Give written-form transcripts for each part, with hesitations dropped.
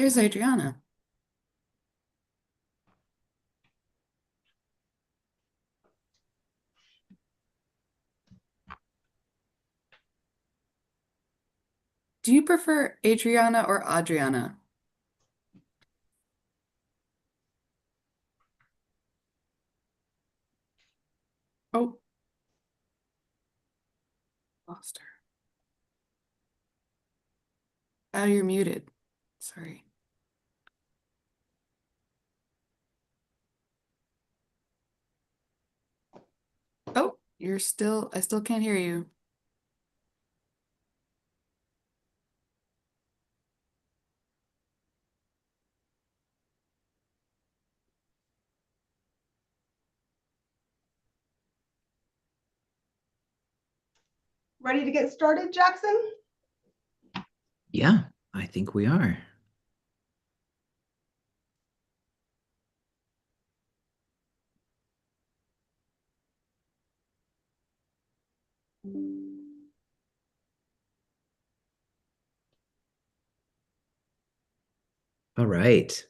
There's Adriana. Do you prefer Adriana or Adriana? Oh, lost her. Oh, you're muted. Sorry. Oh, I still can't hear you. Ready to get started, Jackson? Yeah, I think we are. All right.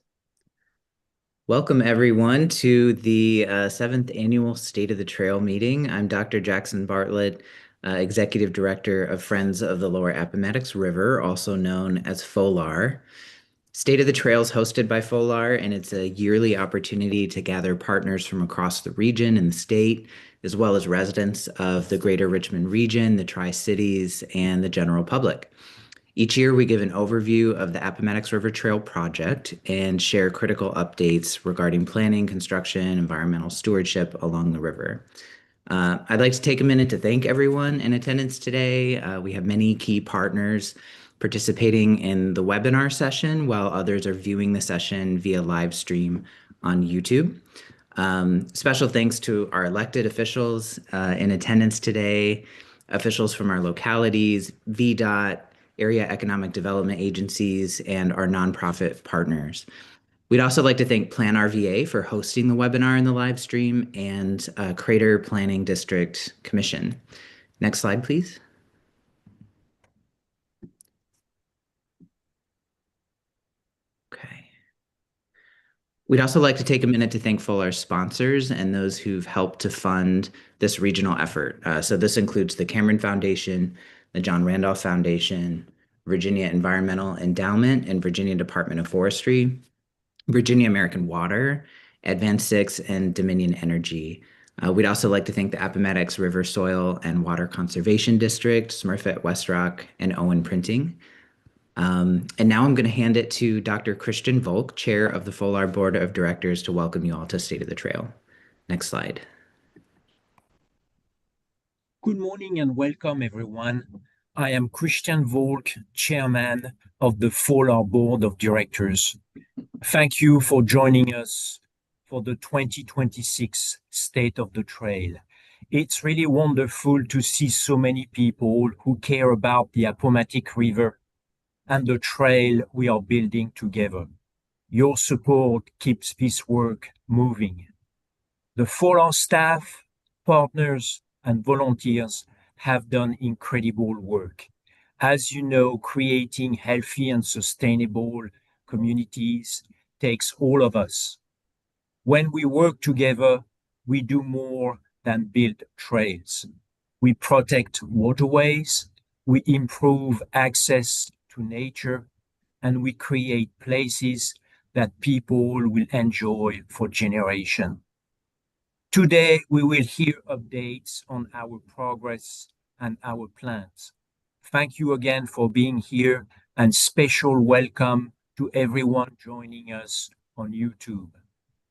Welcome, everyone, to the seventh annual State of the Trail meeting. I'm Dr. Jackson Bartlett, Executive Director of Friends of the Lower Appomattox River, also known as FOLAR. State of the Trail is hosted by FOLAR, and it's a yearly opportunity to gather partners from across the region and the state, as well as residents of the greater Richmond region, the Tri-Cities, and the general public. Each year, we give an overview of the Appomattox River Trail project and share critical updates regarding planning, construction, environmental stewardship along the river. I'd like to take a minute to thank everyone in attendance today. We have many key partners participating in the webinar session, while others are viewing the session via live stream on YouTube. Special thanks to our elected officials in attendance today, officials from our localities, VDOT, area economic development agencies, and our nonprofit partners. We'd also like to thank Plan RVA for hosting the webinar and the live stream, and Crater Planning District Commission. Next slide, please. Okay. We'd also like to take a minute to thank FOLAR sponsors and those who've helped to fund this regional effort. So this includes the Cameron Foundation, the John Randolph Foundation, Virginia Environmental Endowment, and Virginia Department of Forestry, Virginia American Water, Advanced Six, and Dominion Energy. We'd also like to thank the Appomattox River Soil and Water Conservation District, Smurfett Westrock, and Owen Printing. And now I'm going to hand it to Dr. Christian Volk, Chair of the FOLAR Board of Directors, to welcome you all to State of the Trail. Next slide. Good morning and welcome, everyone. I am Christian Volk, Chairman of the FOLAR Board of Directors. Thank you for joining us for the 2026 State of the Trail. It's really wonderful to see so many people who care about the Appomattox River and the trail we are building together. Your support keeps this work moving. The FOLAR staff, partners, and volunteers have done incredible work. As you know, creating healthy and sustainable communities takes all of us. When we work together, we do more than build trails. We protect waterways, we improve access to nature, and we create places that people will enjoy for generations. Today, we will hear updates on our progress and our plans. Thank you again for being here, and special welcome to everyone joining us on YouTube.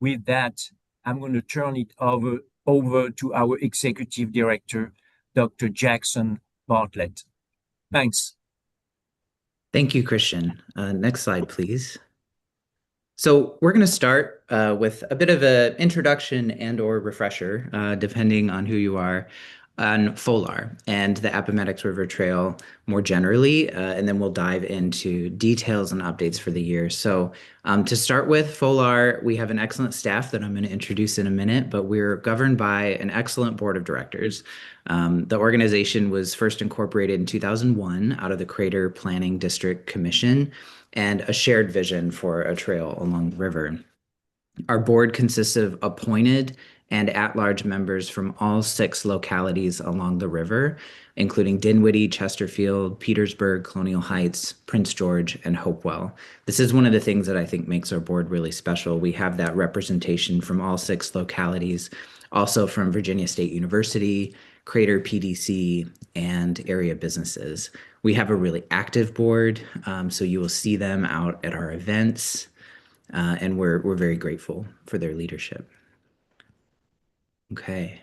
With that, I'm going to turn it over to our Executive Director, Dr. Jackson Bartlett. Thanks. Thank you, Christian. Next slide, please. So we're going to start with a bit of an introduction and or refresher, depending on who you are, on FOLAR and the Appomattox River Trail more generally, and then we'll dive into details and updates for the year. So to start with, FOLAR, we have an excellent staff that I'm going to introduce in a minute, but we're governed by an excellent board of directors. The organization was first incorporated in 2001 out of the Crater Planning District Commission and a shared vision for a trail along the river. Our board consists of appointed and at-large members from all 6 localities along the river, including Dinwiddie, Chesterfield, Petersburg, Colonial Heights, Prince George, and Hopewell. This is one of the things that I think makes our board really special. We have that representation from all 6 localities, also from Virginia State University, Crater PDC, and area businesses. We have a really active board, so you will see them out at our events, and we're very grateful for their leadership. Okay.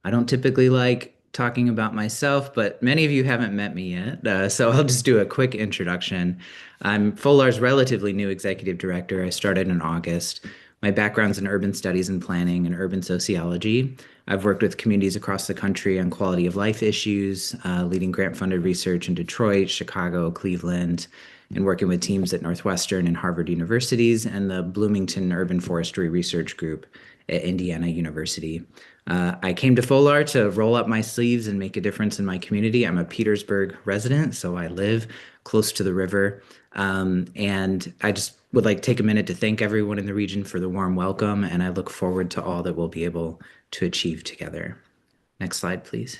I don't typically like talking about myself, but many of you haven't met me yet, so I'll just do a quick introduction. I'm FOLAR's relatively new executive director. I started in August. My background's in urban studies and planning and urban sociology. I've worked with communities across the country on quality of life issues, leading grant-funded research in Detroit, Chicago, Cleveland, and working with teams at Northwestern and Harvard universities and the Bloomington Urban Forestry Research Group at Indiana University. I came to FOLAR to roll up my sleeves and make a difference in my community. I'm a Petersburg resident, so I live close to the river. And I just would like to take a minute to thank everyone in the region for the warm welcome, and I look forward to all that we'll be able to achieve together. Next slide, please.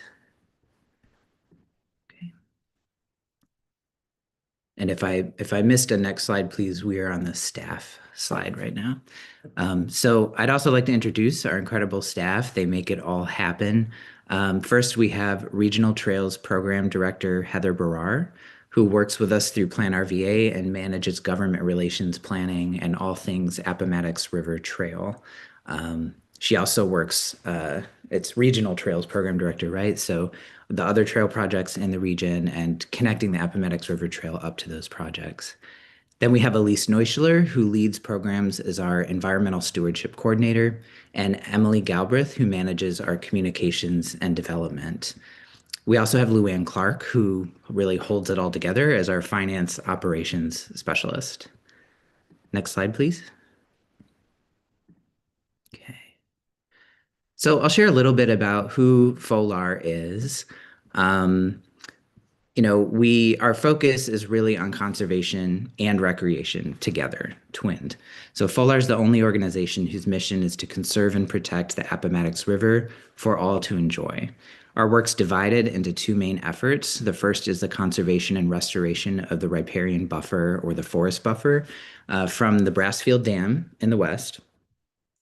Okay. And if I missed a next slide, please, we are on the staff slide right now. So I'd also like to introduce our incredible staff. They make it all happen. First, we have Regional Trails Program Director Heather Barrar, who works with us through Plan RVA and manages government relations planning and all things Appomattox River Trail. She also works, it's Regional Trails Program Director, right? So the other trail projects in the region and connecting the Appomattox River Trail up to those projects. Then we have Elise Neuschler, who leads programs as our Environmental Stewardship Coordinator, and Emily Galbraith, who manages our communications and development. We also have Luann Clark, who really holds it all together as our Finance Operations Specialist. Next slide, please. Okay. So I'll share a little bit about who FOLAR is. Our focus is really on conservation and recreation together, twinned. So FOLAR is the only organization whose mission is to conserve and protect the Appomattox River for all to enjoy. Our work's divided into 2 main efforts. The first is the conservation and restoration of the riparian buffer or the forest buffer from the Brassfield Dam in the west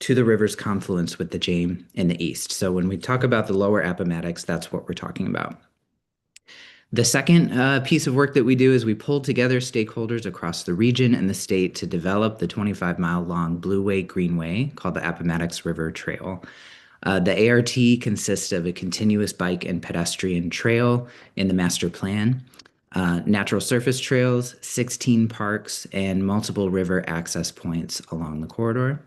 to the river's confluence with the Jame in the east. So when we talk about the lower Appomattox, that's what we're talking about. The second piece of work that we do is we pull together stakeholders across the region and the state to develop the 25-mile-long Blueway Greenway called the Appomattox River Trail. The ART consists of a continuous bike and pedestrian trail in the master plan, natural surface trails, 16 parks, and multiple river access points along the corridor.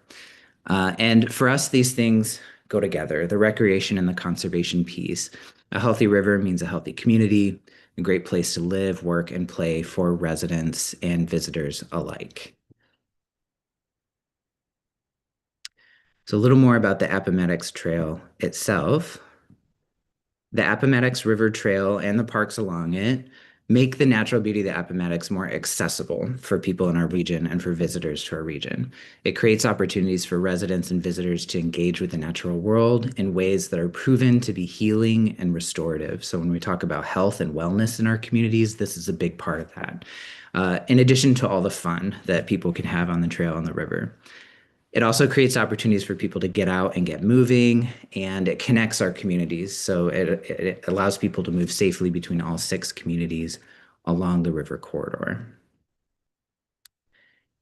And for us, these things go together, the recreation and the conservation piece. A healthy river means a healthy community, a great place to live, work, and play for residents and visitors alike. So a little more about the Appomattox Trail itself. The Appomattox River Trail and the parks along it make the natural beauty of the Appomattox more accessible for people in our region and for visitors to our region. It creates opportunities for residents and visitors to engage with the natural world in ways that are proven to be healing and restorative. So when we talk about health and wellness in our communities, this is a big part of that. In addition to all the fun that people can have on the trail and the river. It also creates opportunities for people to get out and get moving, and it connects our communities. So it allows people to move safely between all 6 communities along the river corridor.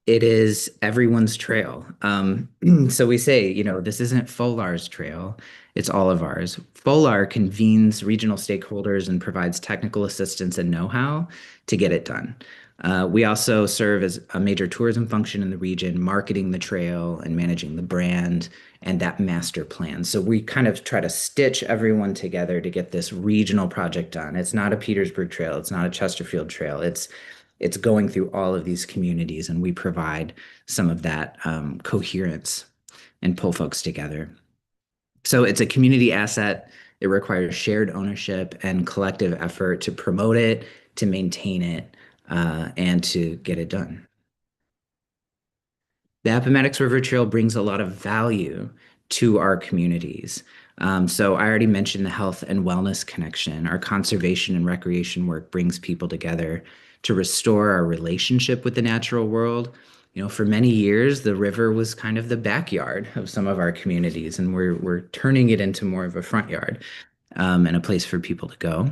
It is everyone's trail. So we say, this isn't FOLAR's trail, it's all of ours. FOLAR convenes regional stakeholders and provides technical assistance and know-how to get it done. We also serve as a major tourism function in the region, marketing the trail and managing the brand and that master plan. So we kind of try to stitch everyone together to get this regional project done. It's not a Petersburg Trail, it's not a Chesterfield Trail. It's going through all of these communities, and we provide some of that coherence and pull folks together. So it's a community asset. It requires shared ownership and collective effort to promote it, to maintain it, and to get it done. The Appomattox River Trail brings a lot of value to our communities. So I already mentioned the health and wellness connection. Our conservation and recreation work brings people together to restore our relationship with the natural world. You know, for many years, the river was kind of the backyard of some of our communities, and we're turning it into more of a front yard, and a place for people to go.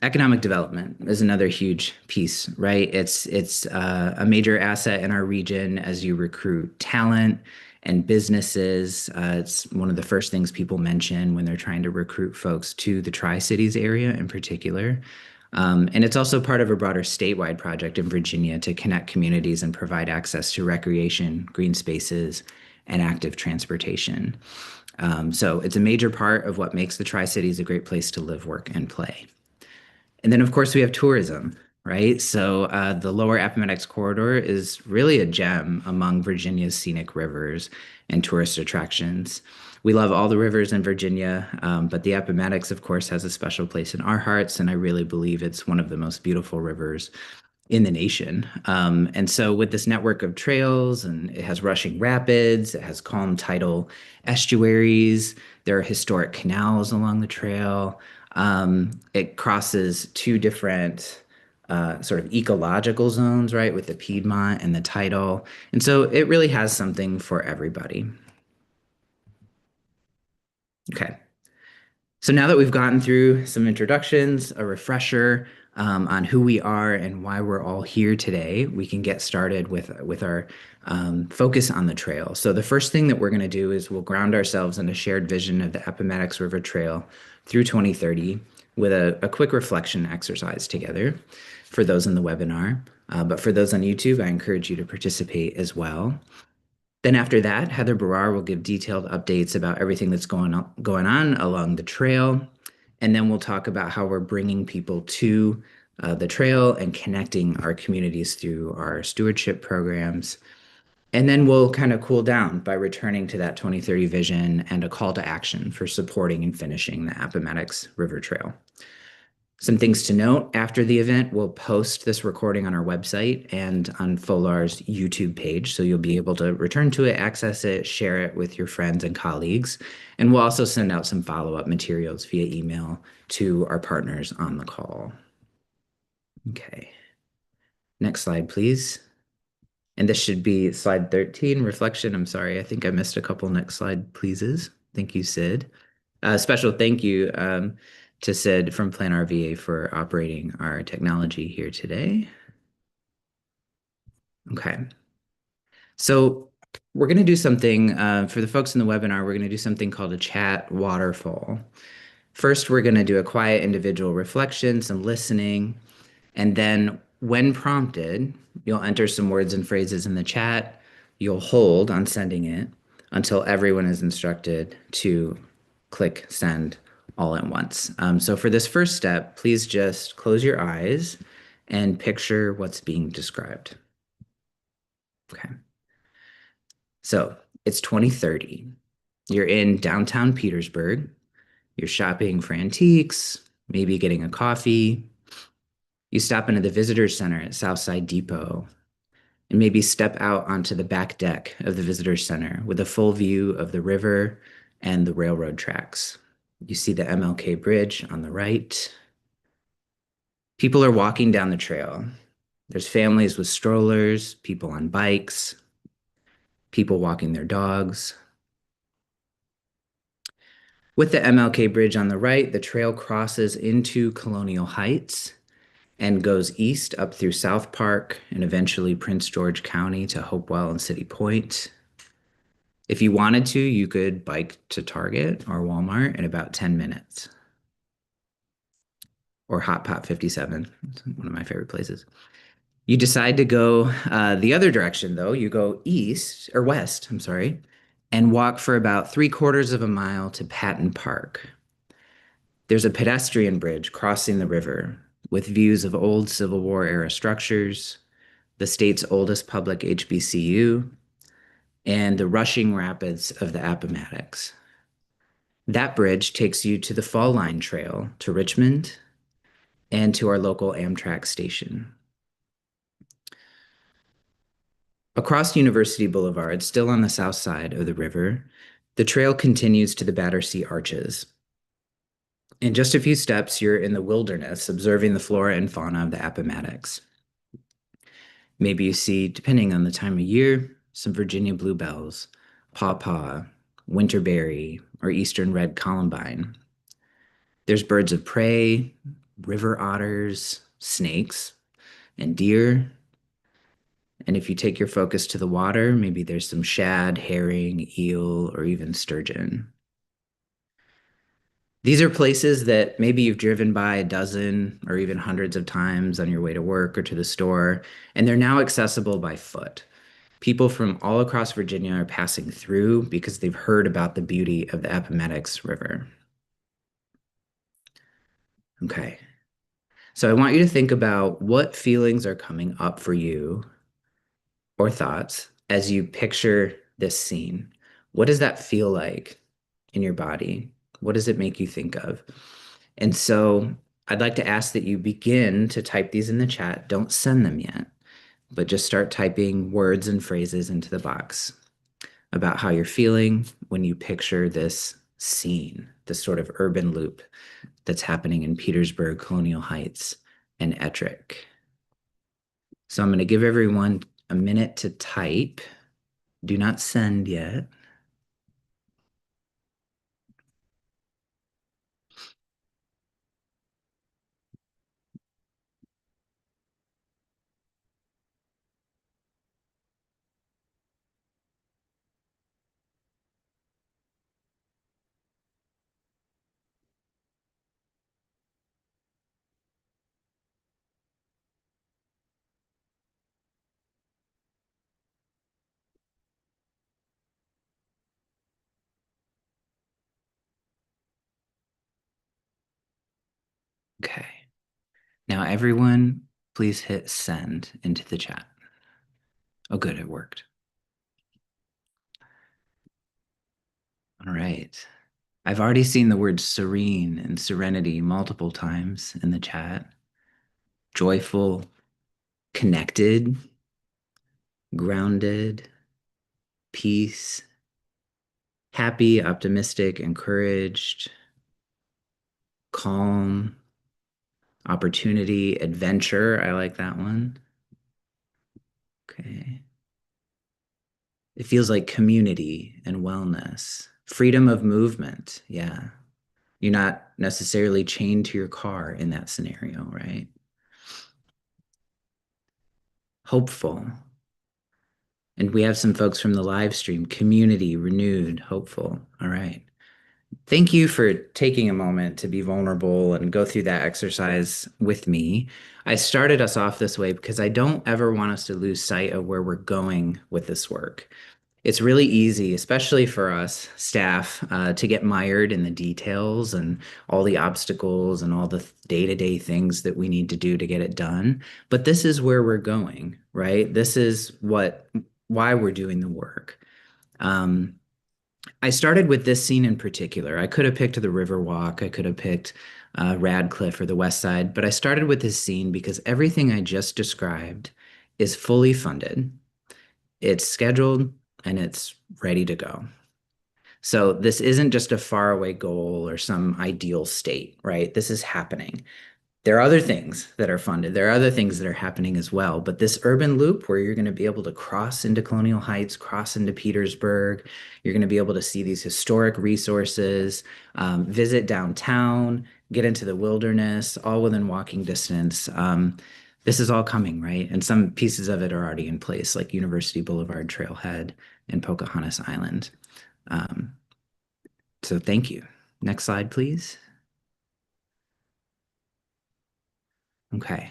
Economic development is another huge piece, right? It's a major asset in our region as you recruit talent and businesses. It's one of the first things people mention when they're trying to recruit folks to the Tri-Cities area in particular. And it's also part of a broader statewide project in Virginia to connect communities and provide access to recreation, green spaces, and active transportation. So it's a major part of what makes the Tri-Cities a great place to live, work, and play. And then, of course, we have tourism, right? So the Lower Appomattox Corridor is really a gem among Virginia's scenic rivers and tourist attractions. We love all the rivers in Virginia, but the Appomattox, of course, has a special place in our hearts, and I really believe it's one of the most beautiful rivers in the nation. And so with this network of trails, and it has rushing rapids, it has calm tidal estuaries, there are historic canals along the trail. It crosses two different sort of ecological zones, right, with the Piedmont and the tidal. And so it really has something for everybody. Okay. So now that we've gotten through some introductions, a refresher on who we are and why we're all here today, we can get started with our focus on the trail. So the first thing that we're going to do is we'll ground ourselves in a shared vision of the Appomattox River Trail through 2030 with a quick reflection exercise together for those in the webinar. But for those on YouTube, I encourage you to participate as well. Then after that, Heather Barrar will give detailed updates about everything that's going on along the trail. And then we'll talk about how we're bringing people to the trail and connecting our communities through our stewardship programs. And then we'll kind of cool down by returning to that 2030 vision and a call to action for supporting and finishing the Appomattox River Trail. Some things to note, after the event, we'll post this recording on our website and on FOLAR's YouTube page, so you'll be able to return to it, access it, share it with your friends and colleagues. And we'll also send out some follow-up materials via email to our partners on the call. Okay. Next slide, please. And this should be slide 13, reflection. I'm sorry, I think I missed a couple next slide, pleases. Thank you, Sid. Special thank you to Sid from Plan RVA for operating our technology here today. Okay. So we're going to do something for the folks in the webinar, we're going to do something called a chat waterfall. First, we're going to do a quiet individual reflection, some listening, and then when prompted, you'll enter some words and phrases in the chat. You'll hold on sending it until everyone is instructed to click send all at once. So for this first step, please just close your eyes and picture what's being described. Okay. So it's 2030. You're in downtown Petersburg. You're shopping for antiques, maybe getting a coffee. You stop into the visitor center at Southside Depot and maybe step out onto the back deck of the visitor center with a full view of the river and the railroad tracks. You see the MLK Bridge on the right. People are walking down the trail. There's families with strollers, people on bikes, people walking their dogs. With the MLK Bridge on the right, the trail crosses into Colonial Heights and goes east up through South Park and eventually Prince George County to Hopewell and City Point. If you wanted to, you could bike to Target or Walmart in about 10 minutes. or Hot Pot 57. It's one of my favorite places. You decide to go the other direction, though. You go east or west, I'm sorry, and walk for about 3/4 of a mile to Patton Park. There's a pedestrian bridge crossing the river with views of old Civil War era structures, the state's oldest public HBCU, and the rushing rapids of the Appomattox. That bridge takes you to the Fall Line Trail to Richmond and to our local Amtrak station. Across University Boulevard, still on the south side of the river, the trail continues to the Battersea Arches. In just a few steps, you're in the wilderness, observing the flora and fauna of the Appomattox. Maybe you see, depending on the time of year, some Virginia bluebells, pawpaw, winterberry, or eastern red columbine. There's birds of prey, river otters, snakes, and deer. And if you take your focus to the water, maybe there's some shad, herring, eel, or even sturgeon. These are places that maybe you've driven by a dozen or even hundreds of times on your way to work or to the store, and they're now accessible by foot. People from all across Virginia are passing through because they've heard about the beauty of the Appomattox River. Okay, so I want you to think about what feelings are coming up for you or thoughts as you picture this scene. What does that feel like in your body? What does it make you think of? And so I'd like to ask that you begin to type these in the chat. Don't send them yet, but just start typing words and phrases into the box about how you're feeling when you picture this scene, this sort of urban loop that's happening in Petersburg, Colonial Heights, and Ettrick. So I'm going to give everyone a minute to type. Do not send yet. Okay. Now everyone, please hit send into the chat. Oh, good, it worked. All right. I've already seen the words serene and serenity multiple times in the chat. Joyful, connected, grounded, peace, happy, optimistic, encouraged, calm, opportunity, adventure. I like that one. Okay. It feels like community and wellness, freedom of movement. Yeah. You're not necessarily chained to your car in that scenario, right? Hopeful. And we have some folks from the live stream, community, renewed, hopeful. All right. Thank you for taking a moment to be vulnerable and go through that exercise with me. I started us off this way because I don't ever want us to lose sight of where we're going with this work. It's really easy, especially for us staff, to get mired in the details and all the obstacles and all the day-to-day things that we need to do to get it done. But this is where we're going, right? This is why we're doing the work. I started with this scene in particular. I could have picked the Riverwalk. I could have picked Radcliffe or the West Side, but I started with this scene because everything I just described is fully funded. It's scheduled and it's ready to go. So this isn't just a faraway goal or some ideal state, right? This is happening. There are other things that are funded. There are other things that are happening as well. But this urban loop where you're going to be able to cross into Colonial Heights, cross into Petersburg, you're going to be able to see these historic resources, visit downtown, get into the wilderness, all within walking distance. This is all coming, right? And some pieces of it are already in place, like University Boulevard Trailhead and Pocahontas Island. So thank you. Next slide, please. Okay.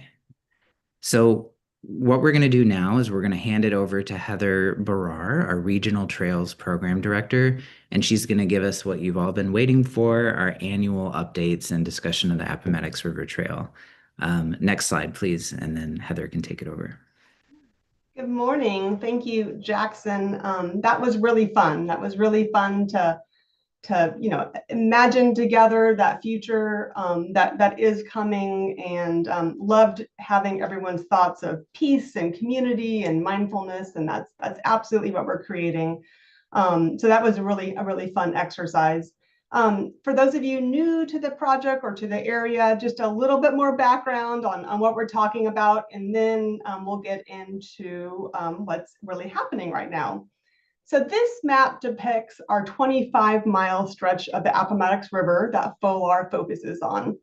So what we're going to do now is we're going to hand it over to Heather Barrar, our Regional Trails Program Director, and she's going to give us what you've all been waiting for, our annual updates and discussion of the Appomattox River Trail. Next slide, please, and then Heather can take it over. Good morning. Thank you, Jackson. That was really fun. That was really fun to imagine together that future that is coming, and loved having everyone's thoughts of peace and community and mindfulness, and that's absolutely what we're creating. So that was a really fun exercise. For those of you new to the project or to the area, just a little bit more background on what we're talking about, and then we'll get into what's really happening right now. So this map depicts our 25-mile stretch of the Appomattox River that FOLAR focuses on.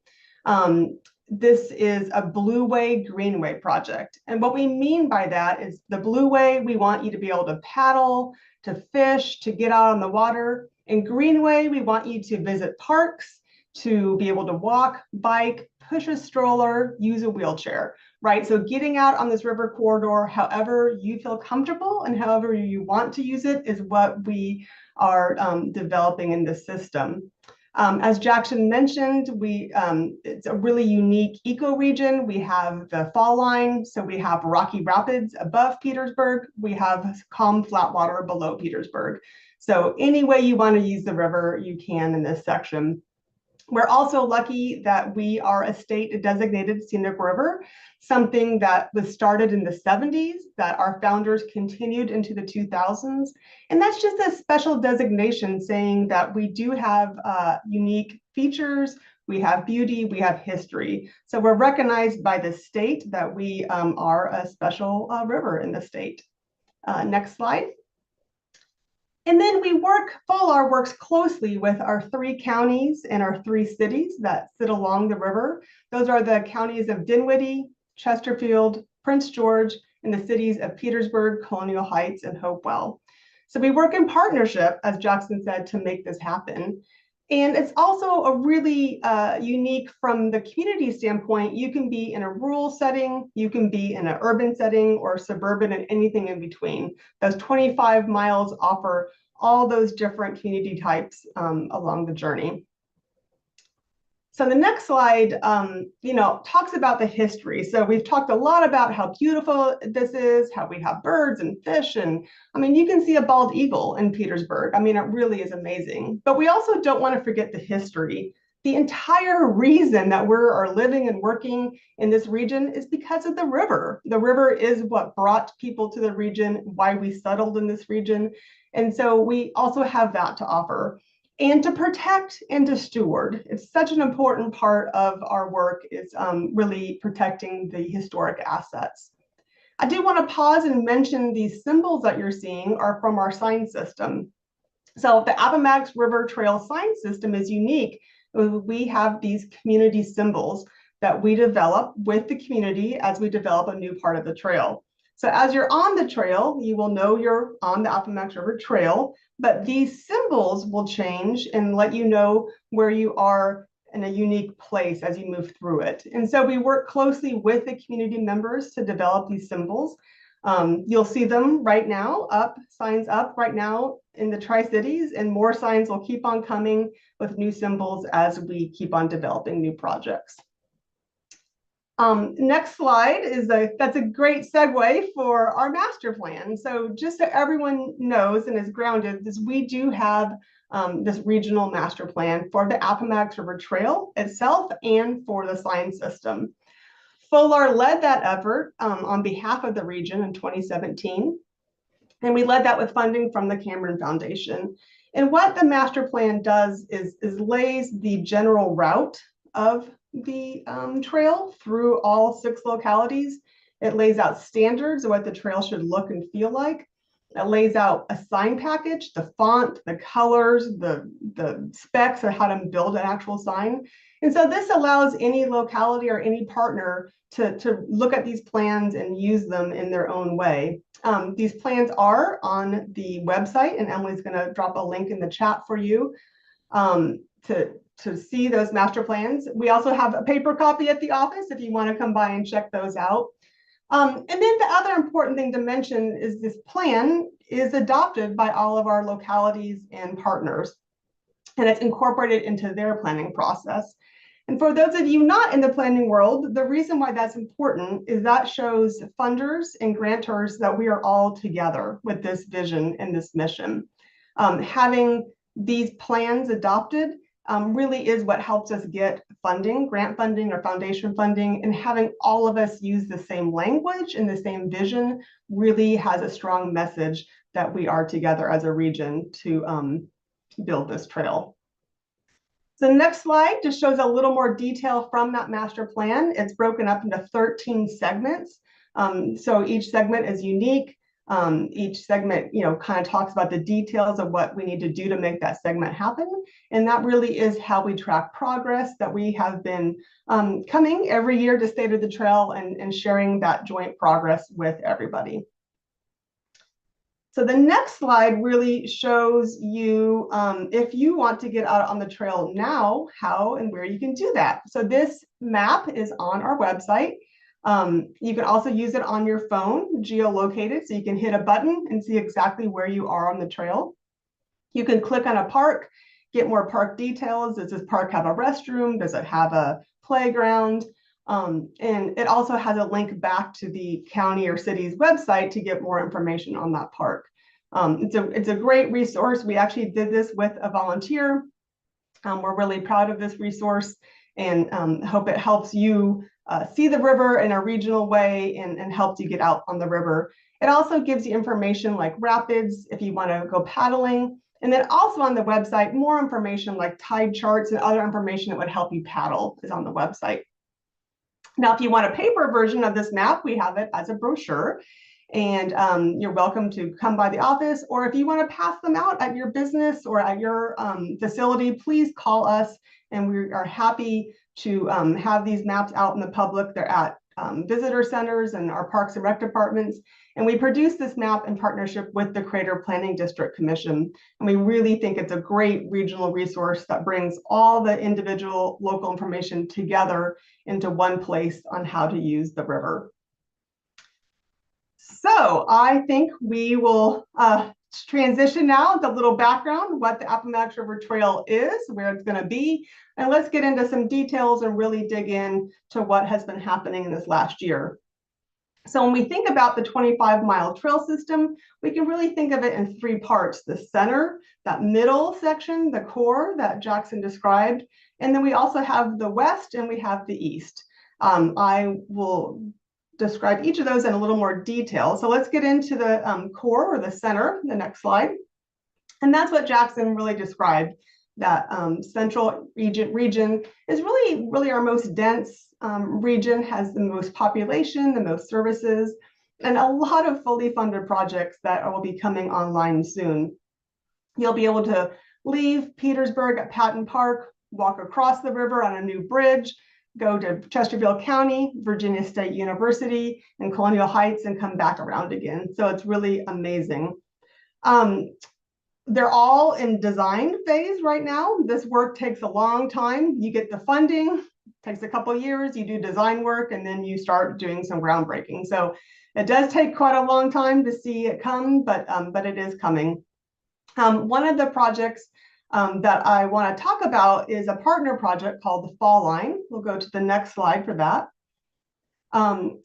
This is a Blueway Greenway project. And what we mean by that is the Blueway, we want you to be able to paddle, to fish, to get out on the water. In Greenway, we want you to visit parks, to be able to walk, bike, push a stroller, use a wheelchair, right? So getting out on this river corridor, however you feel comfortable and however you want to use it, is what we are developing in this system. As Jackson mentioned, it's a really unique ecoregion. We have the fall line, so we have rocky rapids above Petersburg. We have calm flat water below Petersburg. So any way you want to use the river, you can in this section. We're also lucky that we are a state designated scenic river, something that was started in the 70s, that our founders continued into the 2000s. And that's just a special designation saying that we do have unique features, we have beauty, we have history. So we're recognized by the state that we are a special river in the state. Next slide. And then FOLAR works closely with our 3 counties and our 3 cities that sit along the river. Those are the counties of Dinwiddie, Chesterfield, Prince George, and the cities of Petersburg, Colonial Heights, and Hopewell. So we work in partnership, as Jackson said, to make this happen. And it's also a really unique from the community standpoint. You can be in a rural setting, you can be in an urban setting, or suburban, and anything in between. Those 25 miles offer all those different community types along the journey. So the next slide, talks about the history. So we've talked a lot about how beautiful this is, how we have birds and fish. And I mean, you can see a bald eagle in Petersburg. I mean, it really is amazing. But we also don't want to forget the history. The entire reason that we are living and working in this region is because of the river. The river is what brought people to the region, why we settled in this region. And so we also have that to offer. And to protect and to steward. It's such an important part of our work, is really protecting the historic assets. I do want to pause and mention these symbols that you're seeing are from our sign system. So the Appomattox River Trail sign system is unique. We have these community symbols that we develop with the community as we develop a new part of the trail. So as you're on the trail, you will know you're on the Appomattox River Trail, but these symbols will change and let you know where you are in a unique place as you move through it. And so we work closely with the community members to develop these symbols. You'll see them right now, signs up right now in the Tri-Cities, and more signs will keep on coming with new symbols as we keep on developing new projects. Next slide that's a great segue for our master plan. So just so everyone knows and is grounded, we do have this regional master plan for the Appomattox River Trail itself and for the sign system. FOLAR led that effort on behalf of the region in 2017, and we led that with funding from the Cameron Foundation. And what the master plan does is lays the general route of the trail through all 6 localities. It lays out standards of what the trail should look and feel like. It lays out a sign package, the font, the colors, the specs of how to build an actual sign. And so this allows any locality or any partner to look at these plans and use them in their own way. These plans are on the website, and Emily's going to drop a link in the chat for you. to see those master plans. We also have a paper copy at the office if you want to come by and check those out. And then the other important thing to mention is this plan is adopted by all of our localities and partners, and it's incorporated into their planning process. And for those of you not in the planning world, the reason why that's important is that shows funders and grantors that we are all together with this vision and this mission. Having these plans adopted really is what helps us get funding, grant funding or foundation funding, and having all of us use the same language and the same vision really has a strong message that we are together as a region to build this trail. So the next slide just shows a little more detail from that master plan. It's broken up into 13 segments. So each segment is unique. Each segment, kind of talks about the details of what we need to do to make that segment happen. And that really is how we track progress, that we have been coming every year to State of the Trail and sharing that joint progress with everybody. So the next slide really shows you, if you want to get out on the trail now, how and where you can do that. So this map is on our website. You can also use it on your phone, geolocated, so you can hit a button and see exactly where you are on the trail. You can click on a park, get more park details. Does this park have a restroom? Does it have a playground? And it also has a link back to the county or city's website to get more information on that park. It's a great resource. We actually did this with a volunteer. We're really proud of this resource and hope it helps you see the river in a regional way and helps you get out on the river. It also gives you information like rapids if you want to go paddling. And then also on the website, more information like tide charts and other information that would help you paddle is on the website. Now, if you want a paper version of this map, we have it as a brochure, and you're welcome to come by the office, or if you want to pass them out at your business or at your facility, please call us, and we are happy to have these maps out in the public. They're at visitor centers and our Parks and Rec departments, and we produce this map in partnership with the Crater Planning District Commission, and we really think it's a great regional resource that brings all the individual local information together into one place on how to use the river. So I think we will transition now to a little background, what the Appomattox River Trail is, where it's going to be, and let's get into some details and really dig in to what has been happening in this last year. So when we think about the 25-mile trail system, we can really think of it in three parts: the center, that middle section, the core that Jackson described, and then we also have the west and we have the east. I will describe each of those in a little more detail. So let's get into the core or the center, the next slide. And that's what Jackson really described. That central region is really our most dense region, has the most population, the most services, and a lot of fully funded projects that will be coming online soon. You'll be able to leave Petersburg at Patton Park, walk across the river on a new bridge, go to Chesterfield County, Virginia State University, and Colonial Heights, and come back around again. So it's really amazing. They're all in design phase right now. This work takes a long time. You get the funding, takes a couple of years, you do design work, and then you start doing some groundbreaking. So it does take quite a long time to see it come, but it is coming. One of the projects that I want to talk about is a partner project called the Fall Line. We'll go to the next slide for that.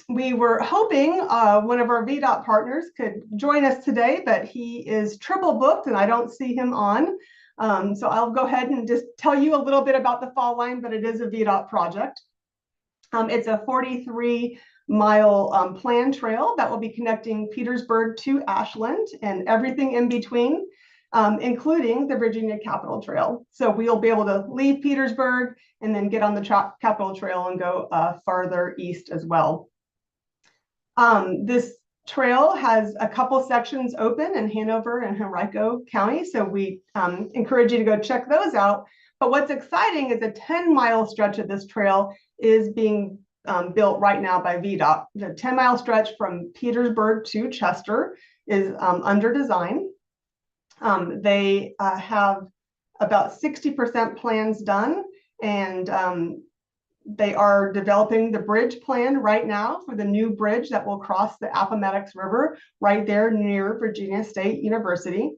We were hoping one of our VDOT partners could join us today, but he is triple booked and I don't see him on. So I'll go ahead and just tell you a little bit about the Fall Line, but it is a VDOT project. It's a 43-mile planned trail that will be connecting Petersburg to Ashland and everything in between, including the Virginia Capitol Trail. So we'll be able to leave Petersburg and then get on the Capitol Trail and go farther east as well. This trail has a couple sections open in Hanover and Henrico County, so we encourage you to go check those out. But what's exciting is a 10-mile stretch of this trail is being built right now by VDOT. The 10-mile stretch from Petersburg to Chester is under design. They have about 60% plans done, and they are developing the bridge plan right now for the new bridge that will cross the Appomattox River right there near Virginia State University.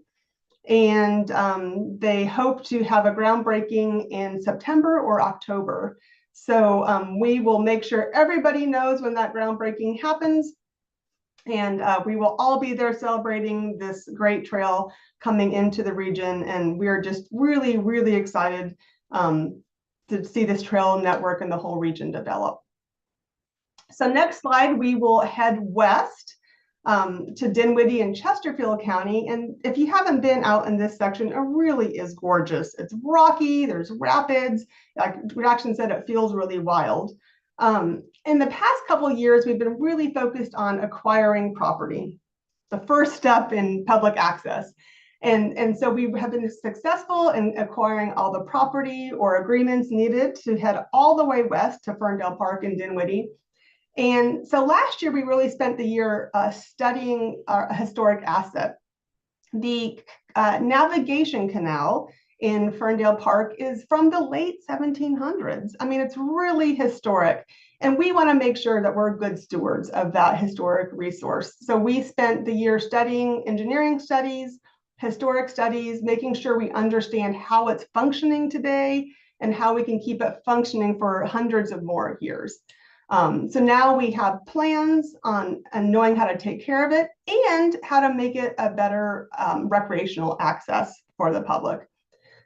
And they hope to have a groundbreaking in September or October. So we will make sure everybody knows when that groundbreaking happens. And we will all be there celebrating this great trail coming into the region. And we are just really, really excited to see this trail network in the whole region develop. So next slide, we will head west to Dinwiddie and Chesterfield County. And if you haven't been out in this section, it really is gorgeous. It's rocky, there's rapids. Like Jackson said, it feels really wild. In the past couple of years, we've been really focused on acquiring property, the first step in public access. And so we have been successful in acquiring all the property or agreements needed to head all the way west to Ferndale Park in Dinwiddie. And so last year, we really spent the year studying our historic asset. The navigation canal in Ferndale Park is from the late 1700s. I mean, it's really historic. And we want to make sure that we're good stewards of that historic resource. So we spent the year studying engineering studies, historic studies, making sure we understand how it's functioning today and how we can keep it functioning for hundreds of more years. So now we have plans on knowing how to take care of it and how to make it a better recreational access for the public.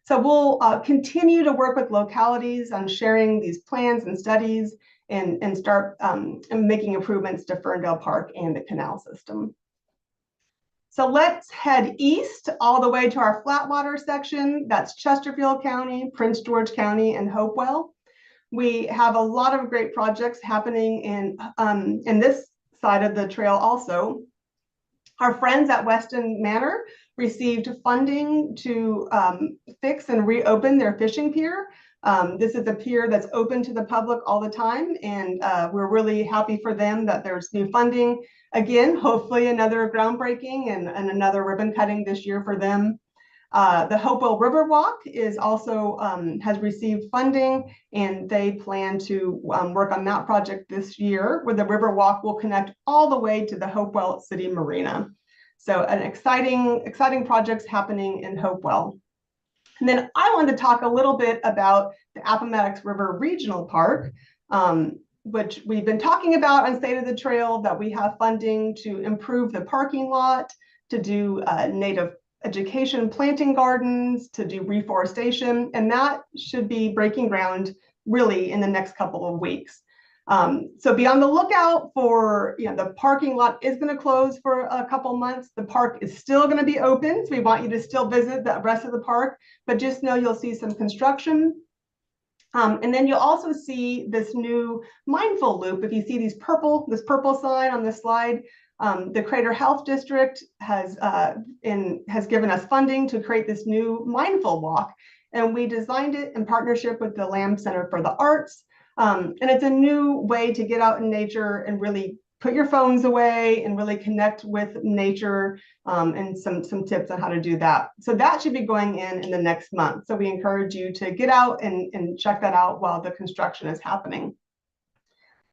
So we'll continue to work with localities on sharing these plans and studies and start making improvements to Ferndale Park and the canal system. So let's head east all the way to our Flatwater section. That's Chesterfield County, Prince George County, and Hopewell. We have a lot of great projects happening in this side of the trail also. Our friends at Weston Manor received funding to fix and reopen their fishing pier. This is a pier that's open to the public all the time, and we're really happy for them that there's new funding. Again, hopefully another groundbreaking and another ribbon cutting this year for them. The Hopewell Riverwalk is also has received funding, and they plan to work on that project this year, where the Riverwalk will connect all the way to the Hopewell City Marina. So an exciting projects happening in Hopewell. And then I want to talk a little bit about the Appomattox River Regional Park, which we've been talking about on State of the Trail, that we have funding to improve the parking lot, to do native education planting gardens, to do reforestation, and that should be breaking ground really in the next couple of weeks. So be on the lookout for, the parking lot is going to close for a couple months. The park is still going to be open, so we want you to still visit the rest of the park, but just know you'll see some construction. And then you'll also see this new mindful loop. If you see this purple sign on the slide, the Crater Health District has given us funding to create this new mindful walk, and we designed it in partnership with the Lamb Center for the Arts. And it's a new way to get out in nature and really put your phones away and really connect with nature, and some tips on how to do that. So that should be going in the next month. So we encourage you to get out and check that out while the construction is happening.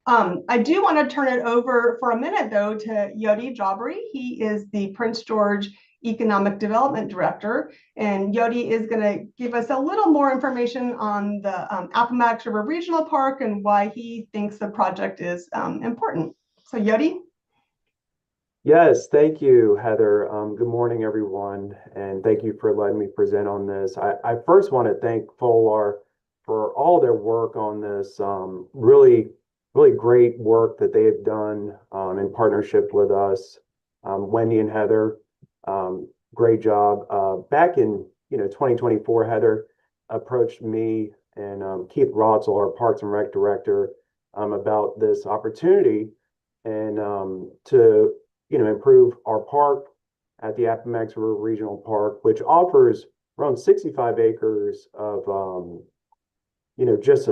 I do want to turn it over for a minute, though, to Yodi Jabri. He is the Prince George Economic Development Director, and Yodi is going to give us a little more information on the Appomattox River Regional Park and why he thinks the project is important. So Yodi? Yes, thank you, Heather. Good morning, everyone, and thank you for letting me present on this. I first want to thank FOLAR for all their work on this, really great work that they have done in partnership with us. Wendy and Heather, great job. Back in 2024, Heather approached me and Keith Rotzel, our Parks and Rec Director, about this opportunity and to improve our park at the Appomattox River Regional Park, which offers around 65 acres of just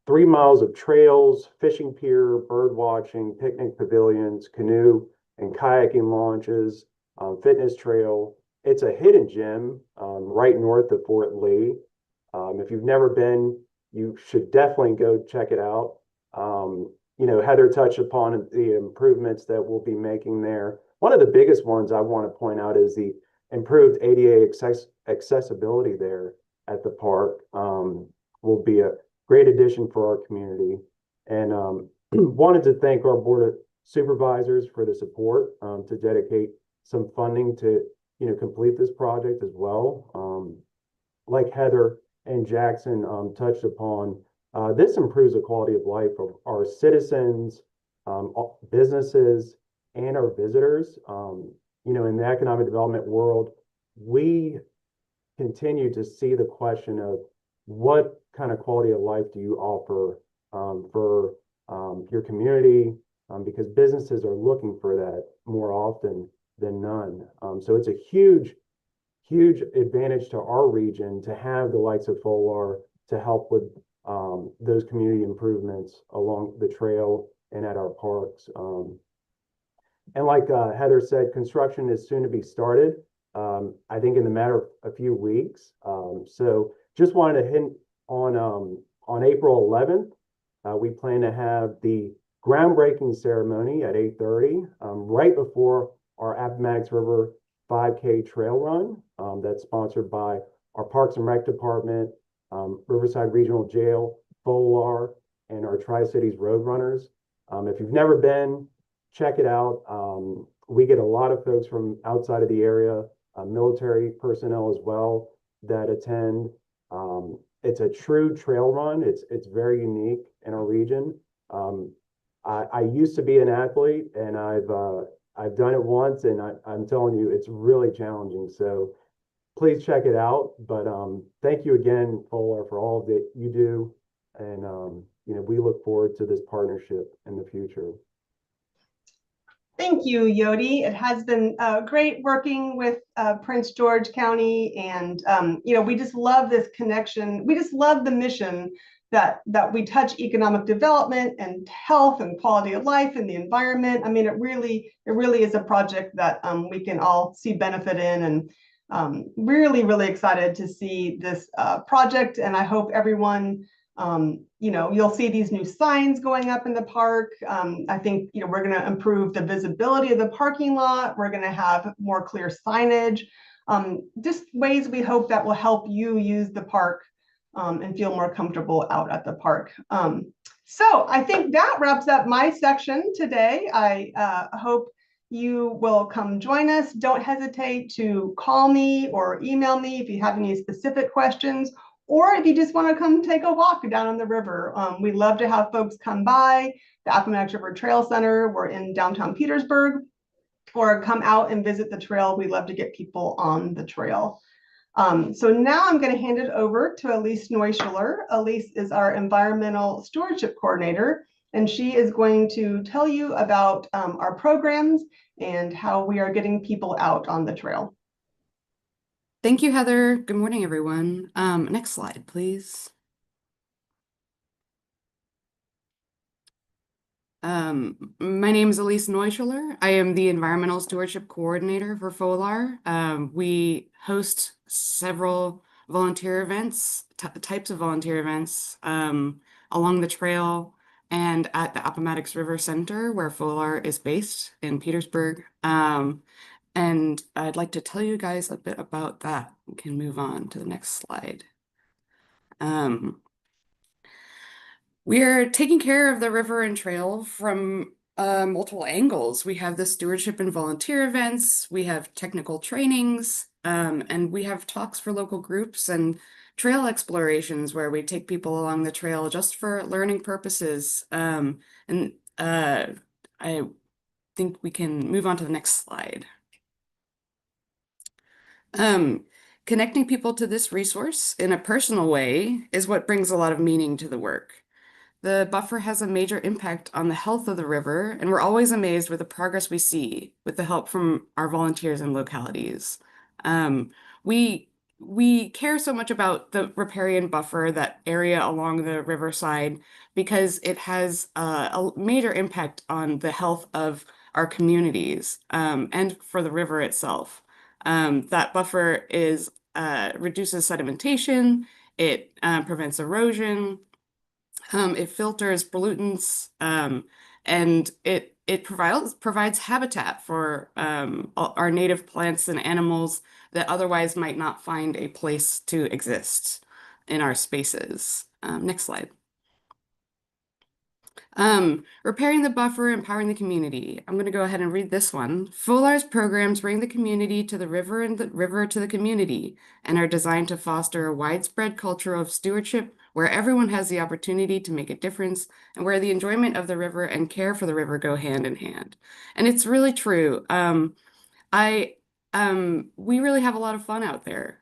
3 miles of trails, fishing pier, bird watching, picnic pavilions, canoe and kayaking launches, fitness trail, it's a hidden gem right north of Fort Lee. If you've never been, you should definitely go check it out. Heather touched upon the improvements that we'll be making there. One of the biggest ones I want to point out is the improved ADA accessibility there at the park. Will be a great addition for our community. And wanted to thank our Board of Supervisors for the support to dedicate some funding to complete this project as well. Like Heather and Jackson touched upon, this improves the quality of life of our citizens, businesses, and our visitors. In the economic development world, we continue to see the question of what kind of quality of life do you offer for your community, because businesses are looking for that more often than none. So it's a huge advantage to our region to have the likes of FOLAR to help with those community improvements along the trail and at our parks. And like Heather said, construction is soon to be started. I think in the matter of a few weeks. So just wanted to hint on April 11th, we plan to have the groundbreaking ceremony at 8:30, right before our Appomattox River 5K trail run. That's sponsored by our Parks and Rec Department, Riverside Regional Jail, FOLAR, and our Tri-Cities Roadrunners. If you've never been, check it out. We get a lot of folks from outside of the area, military personnel as well that attend. It's a true trail run. It's very unique in our region. I used to be an athlete, and I've done it once, and I'm telling you, it's really challenging. So please check it out. But thank you again, FOLAR, for all that you do, and we look forward to this partnership in the future. Thank you, Yodi. It has been great working with Prince George County, and we just love this connection. We just love the mission that we touch economic development and health and quality of life and the environment. I mean, it really is a project that we can all see benefit in, and really excited to see this project. And I hope everyone, you'll see these new signs going up in the park. I think, we're going to improve the visibility of the parking lot. We're going to have more clear signage, just ways we hope that will help you use the park and feel more comfortable out at the park. So I think that wraps up my section today. I hope you will come join us. Don't hesitate to call me or email me if you have any specific questions, or if you just want to come take a walk down on the river. We love to have folks come by the Appomattox River Trail Center. We're in downtown Petersburg, or come out and visit the trail. We love to get people on the trail. So now I'm going to hand it over to Elise Neuschuler. Elise is our Environmental Stewardship Coordinator, and she is going to tell you about our programs and how we are getting people out on the trail. Thank you, Heather. Good morning, everyone. Next slide, please. My name is Elise Neuschuler. I am the Environmental Stewardship Coordinator for FOLAR. We host several volunteer events, types of volunteer events along the trail and at the Appomattox River Center, where FOLAR is based in Petersburg. And I'd like to tell you guys a bit about that. We can move on to the next slide. We're taking care of the river and trail from multiple angles. We have the stewardship and volunteer events, we have technical trainings, and we have talks for local groups and trail explorations where we take people along the trail just for learning purposes. I think we can move on to the next slide. Connecting people to this resource in a personal way is what brings a lot of meaning to the work. The buffer has a major impact on the health of the river, and we're always amazed with the progress we see with the help from our volunteers and localities. We care so much about the riparian buffer, that area along the riverside, because it has a major impact on the health of our communities and for the river itself. That buffer is reduces sedimentation, it prevents erosion, it filters pollutants, and it provides habitat for our native plants and animals that otherwise might not find a place to exist in our spaces. Next slide. Repairing the buffer, empowering the community. I'm going to go ahead and read this one. FOLAR's programs bring the community to the river and the river to the community and are designed to foster a widespread culture of stewardship where everyone has the opportunity to make a difference and where the enjoyment of the river and care for the river go hand in hand. And it's really true. I we really have a lot of fun out there.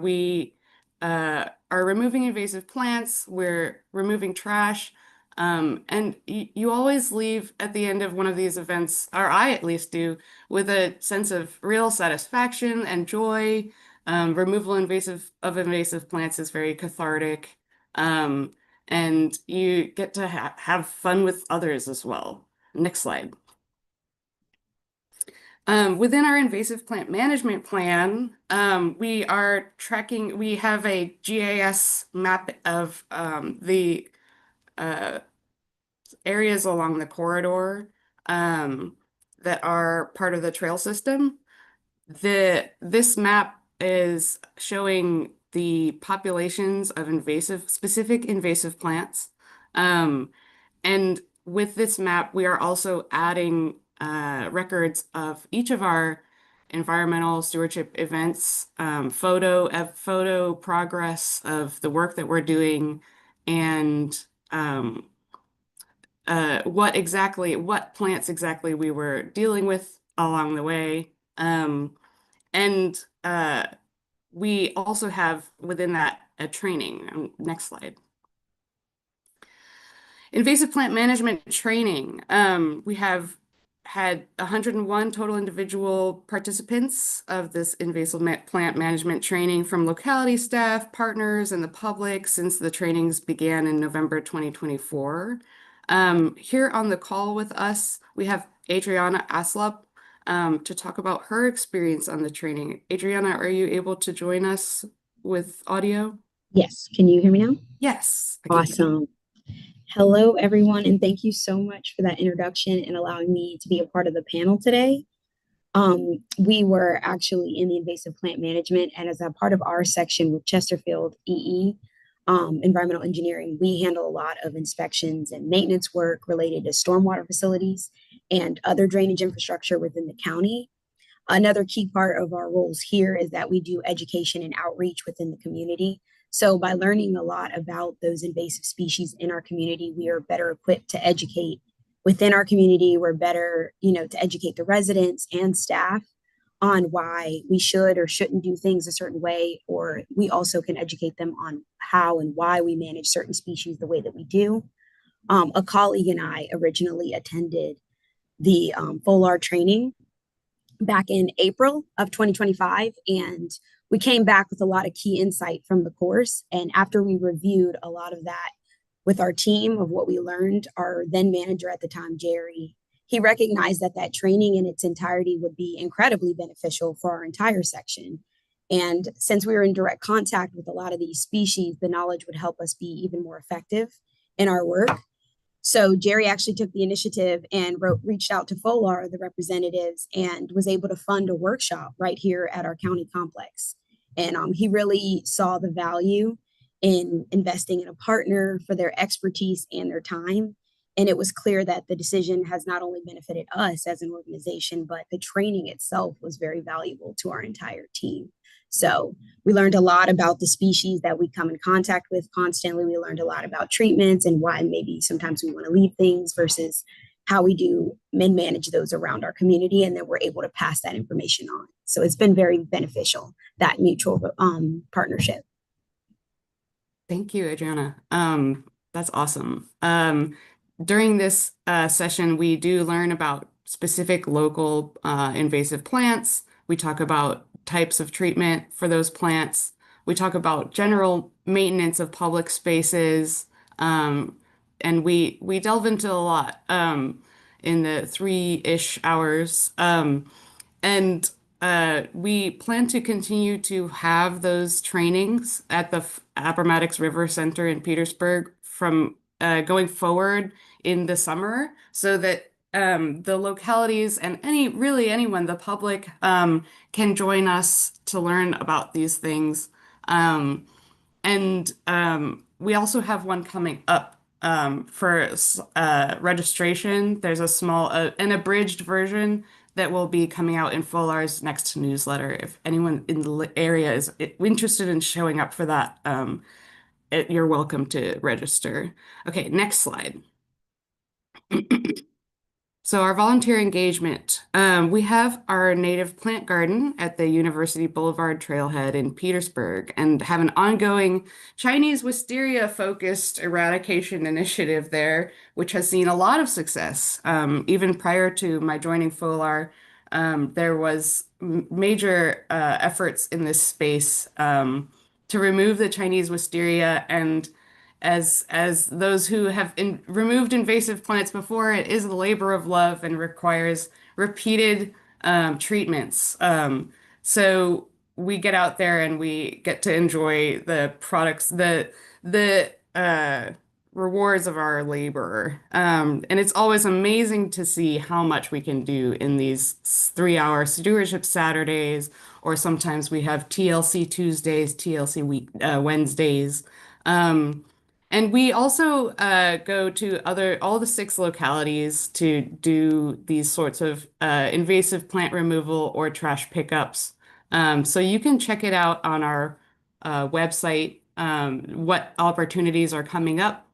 We are removing invasive plants, we're removing trash, and you always leave at the end of one of these events, or I at least do, with a sense of real satisfaction and joy. Removal of invasive plants is very cathartic, um, and you get to have fun with others as well. Next slide. Within our invasive plant management plan, we have a GIS map of the uh, areas along the corridor that are part of the trail system. This map is showing the populations of specific invasive plants. Um, and with this map, we are also adding records of each of our environmental stewardship events, photo progress of the work that we're doing, and what plants exactly we were dealing with along the way. And we also have within that a training. Next slide. Invasive plant management training. We have had 101 total individual participants of this plant management training from locality staff, partners, and the public since the trainings began in November 2024. Here on the call with us, we have Adriana Aslop to talk about her experience on the training. Adriana, are you able to join us with audio? Yes. Can you hear me now? Yes. I can hear you. Awesome. Hello, everyone, and thank you so much for that introduction and allowing me to be a part of the panel today. We were actually in the invasive plant management, and as a part of our section with Chesterfield EE, environmental engineering, we handle a lot of inspections and maintenance work related to stormwater facilities and other drainage infrastructure within the county. Another key part of our roles here is that we do education and outreach within the community. So by learning a lot about those invasive species in our community, we are better equipped to educate within our community. We're better, to educate the residents and staff on why we should or shouldn't do things a certain way, or we also can educate them on how and why we manage certain species the way that we do. A colleague and I originally attended the FOLAR training back in April of 2025, and we came back with a lot of key insight from the course. And after we reviewed a lot of that with our team of what we learned, our then manager at the time, Jerry, he recognized that training in its entirety would be incredibly beneficial for our entire section. And since we were in direct contact with a lot of these species, the knowledge would help us be even more effective in our work. So Jerry actually took the initiative and reached out to FOLAR, the representatives, and was able to fund a workshop right here at our county complex. And he really saw the value in investing in a partner for their expertise and their time. And it was clear that the decision has not only benefited us as an organization, but the training itself was very valuable to our entire team. So we learned a lot about the species that we come in contact with constantly. We learned a lot about treatments and why maybe sometimes we want to leave things versus how we do and manage those around our community. And then we're able to pass that information on. So it's been very beneficial, that mutual partnership. Thank you, Adriana. That's awesome. During this session, we do learn about specific local invasive plants. We talk about types of treatment for those plants. We talk about general maintenance of public spaces. And we delve into a lot in the 3-ish hours. And we plan to continue to have those trainings at the Appomattox River Center in Petersburg from going forward in the summer, so that the localities and anyone, the public, can join us to learn about these things. And we also have one coming up for registration. There's a small, an abridged version that will be coming out in FOLAR's next newsletter. If anyone in the area is interested in showing up for that, you're welcome to register. Okay, next slide. So our volunteer engagement, we have our native plant garden at the University Boulevard Trailhead in Petersburg and have an ongoing Chinese wisteria focused eradication initiative there, which has seen a lot of success. Even prior to my joining FOLAR, there was major efforts in this space to remove the Chinese wisteria, and as those who have removed invasive plants before, it is a labor of love and requires repeated treatments. So we get out there and we get to enjoy the products, the rewards of our labor. And it's always amazing to see how much we can do in these 3-hour stewardship Saturdays, or sometimes we have TLC Tuesdays, TLC Wednesdays. And we also go to all the 6 localities to do these sorts of invasive plant removal or trash pickups. So you can check it out on our website, what opportunities are coming up.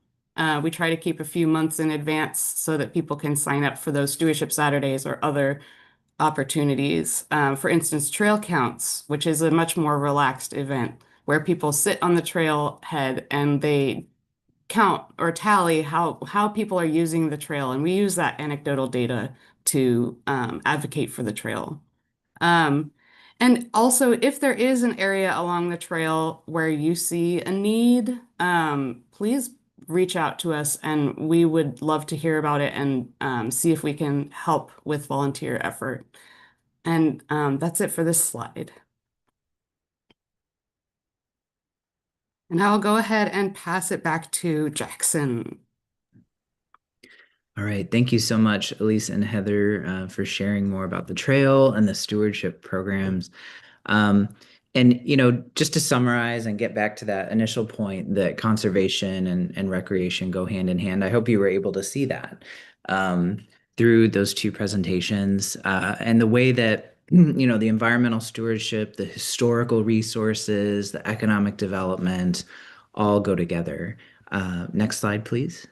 We try to keep a few months in advance so that people can sign up for those stewardship Saturdays or other opportunities. For instance, trail counts, which is a much more relaxed event where people sit on the trailhead and they count or tally how people are using the trail, and we use that anecdotal data to advocate for the trail. And also, if there is an area along the trail where you see a need, please reach out to us, and we would love to hear about it and see if we can help with volunteer effort. And that's it for this slide. And I'll go ahead and pass it back to Jackson. All right. Thank you so much, Elise and Heather, for sharing more about the trail and the stewardship programs. And, just to summarize and get back to that initial point that conservation and recreation go hand in hand, I hope you were able to see that through those 2 presentations, and the way that the environmental stewardship, the historical resources, the economic development all go together. Next slide, please.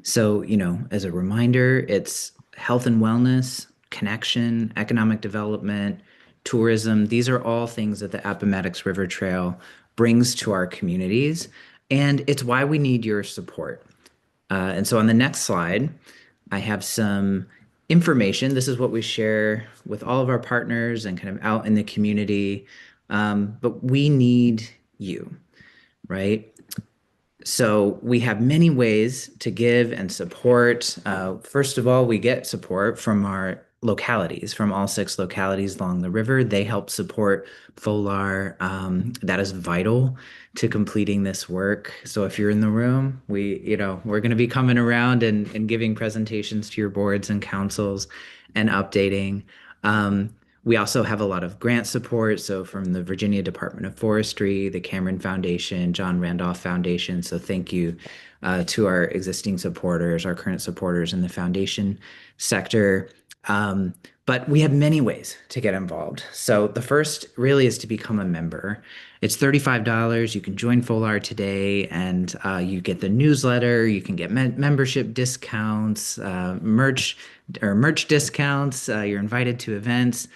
So, as a reminder, it's health and wellness, connection, economic development, tourism. These are all things that the Appomattox River Trail brings to our communities, and it's why we need your support. And so on the next slide, I have some information. This is what we share with all of our partners and kind of out in the community. But we need you, right? So we have many ways to give and support. First of all, we get support from our localities, from all 6 localities along the river. They help support FOLAR. That is vital to completing this work. So if you're in the room, we're going to be coming around and giving presentations to your boards and councils and updating. We also have a lot of grant support, so from the Virginia Department of Forestry, the Cameron Foundation, John Randolph Foundation. So thank you to our existing supporters, our current supporters in the foundation sector. But we have many ways to get involved. So the first really is to become a member. It's $35. You can join FOLAR today, and you get the newsletter. You can get membership discounts, merch discounts. You're invited to events.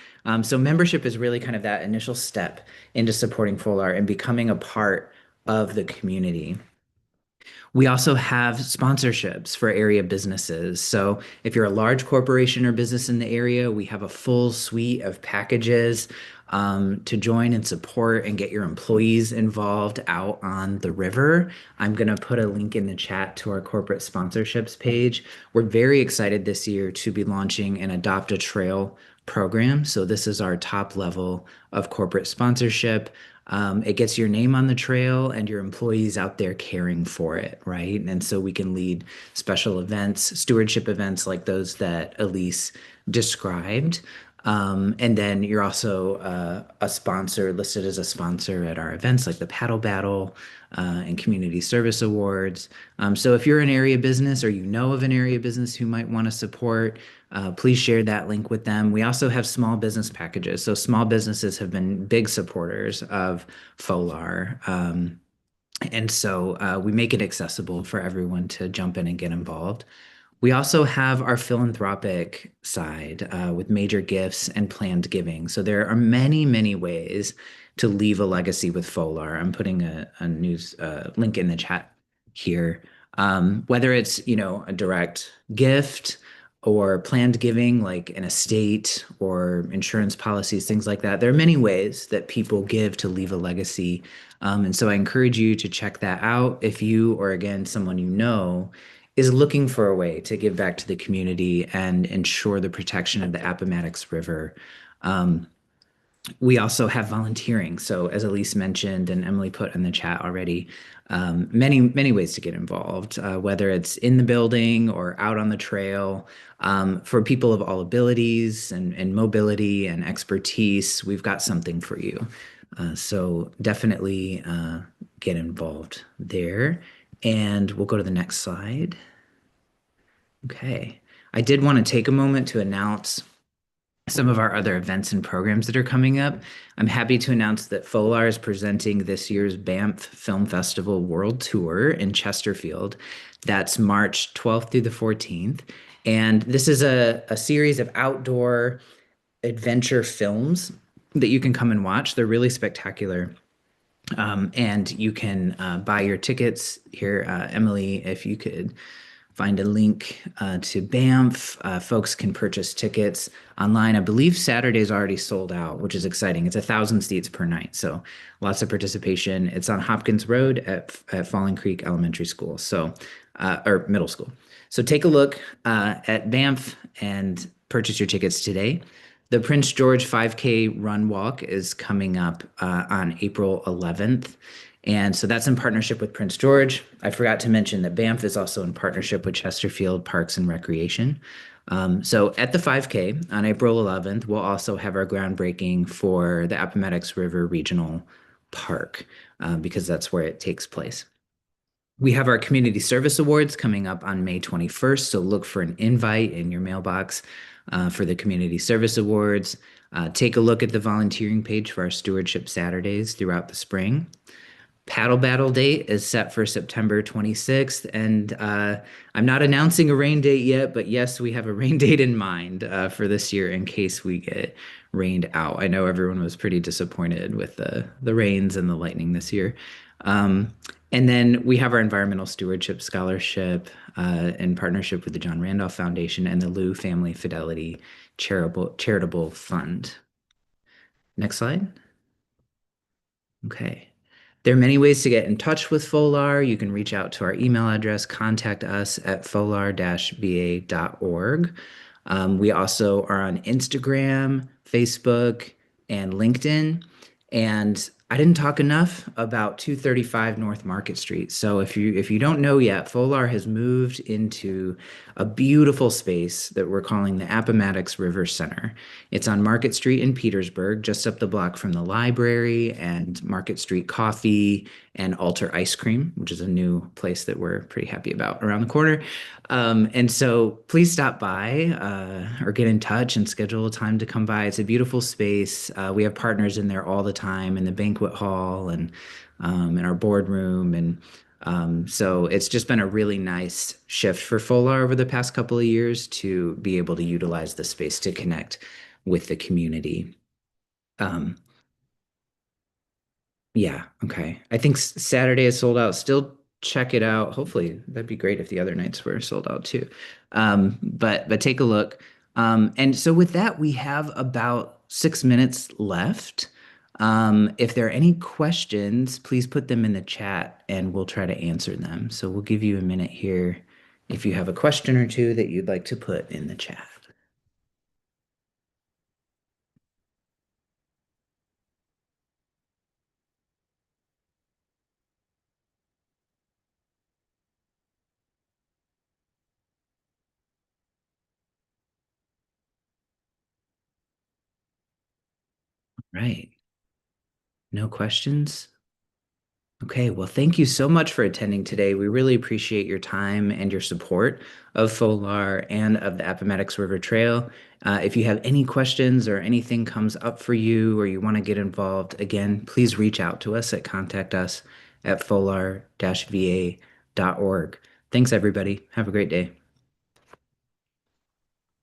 So membership is really kind of that initial step into supporting FOLAR and becoming a part of the community. We also have sponsorships for area businesses. So if you're a large corporation or business in the area, we have a full suite of packages to join and support and get your employees involved out on the river. I'm going to put a link in the chat to our corporate sponsorships page. We're very excited this year to be launching an Adopt a Trail program. So this is our top level of corporate sponsorship. It gets your name on the trail and your employees out there caring for it, right? And so we can lead special events, stewardship events like those that Elise described. And then you're also a sponsor, listed as a sponsor at our events like the Paddle Battle and Community Service Awards. So if you're an area business or you know of an area business who might want to support, please share that link with them. We also have small business packages. So small businesses have been big supporters of FOLAR. And so we make it accessible for everyone to jump in and get involved. We also have our philanthropic side with major gifts and planned giving. So there are many, many ways to leave a legacy with FOLAR. I'm putting a news link in the chat here. Whether it's, a direct gift or planned giving like an estate or insurance policies, things like that. There are many ways that people give to leave a legacy. And so I encourage you to check that out if you, or again, someone you know, is looking for a way to give back to the community and ensure the protection of the Appomattox River. We also have volunteering. So as Elise mentioned and Emily put in the chat already, many, many ways to get involved, whether it's in the building or out on the trail. For people of all abilities and mobility and expertise, we've got something for you. So definitely get involved there. And we'll go to the next slide. Okay. I did want to take a moment to announce some of our other events and programs that are coming up. I'm happy to announce that FOLAR is presenting this year's Banff Film Festival World Tour in Chesterfield. That's March 12th through the 14th. And this is a series of outdoor adventure films that you can come and watch. They're really spectacular. And you can buy your tickets here. Emily, if you could find a link to Banff. Folks can purchase tickets online. I believe Saturday's already sold out, which is exciting. It's 1,000 seats per night, so lots of participation. It's on Hopkins Road at Falling Creek Elementary School, or middle school. So take a look at Banff and purchase your tickets today. The Prince George 5K Run Walk is coming up on April 11th. And so that's in partnership with Prince George. I forgot to mention that Banff is also in partnership with Chesterfield Parks and Recreation. So at the 5K on April 11th, we'll also have our groundbreaking for the Appomattox River Regional Park because that's where it takes place. We have our Community Service Awards coming up on May 21st. So look for an invite in your mailbox for the Community Service Awards. Take a look at the volunteering page for our Stewardship Saturdays throughout the spring. Paddle Battle date is set for September 26th, and I'm not announcing a rain date yet, but yes, we have a rain date in mind for this year in case we get rained out. I know everyone was pretty disappointed with the rains and the lightning this year. And then we have our Environmental Stewardship Scholarship in partnership with the John Randolph Foundation and the Lou Family Fidelity Charitable Fund. Next slide. Okay. There are many ways to get in touch with FOLAR. You can reach out to our email address, contact us at folar-ba.org. We also are on Instagram, Facebook, and LinkedIn. And I didn't talk enough about 235 North Market Street. So if you don't know yet, FOLAR has moved into a beautiful space that we're calling the Appomattox River Center. It's on Market Street in Petersburg, just up the block from the library and Market Street Coffee and Alter Ice Cream, which is a new place that we're pretty happy about around the corner. And so please stop by or get in touch and schedule a time to come by. It's a beautiful space. We have partners in there all the time in the banquet hall and in our boardroom. And so it's just been a really nice shift for FOLAR over the past couple of years to be able to utilize the space to connect with the community. Yeah, okay. I think Saturday is sold out. Still check it out. Hopefully, that'd be great if the other nights were sold out too. But take a look. And so with that, we have about 6 minutes left. If there are any questions, please put them in the chat and we'll try to answer them. So we'll give you a minute here if you have a question or two that you'd like to put in the chat. Right. No questions? Okay, well, thank you so much for attending today. We really appreciate your time and your support of FOLAR and of the Appomattox River Trail. If you have any questions or anything comes up for you or you want to get involved, again, please reach out to us at contact us at folar-va.org. Thanks, everybody. Have a great day.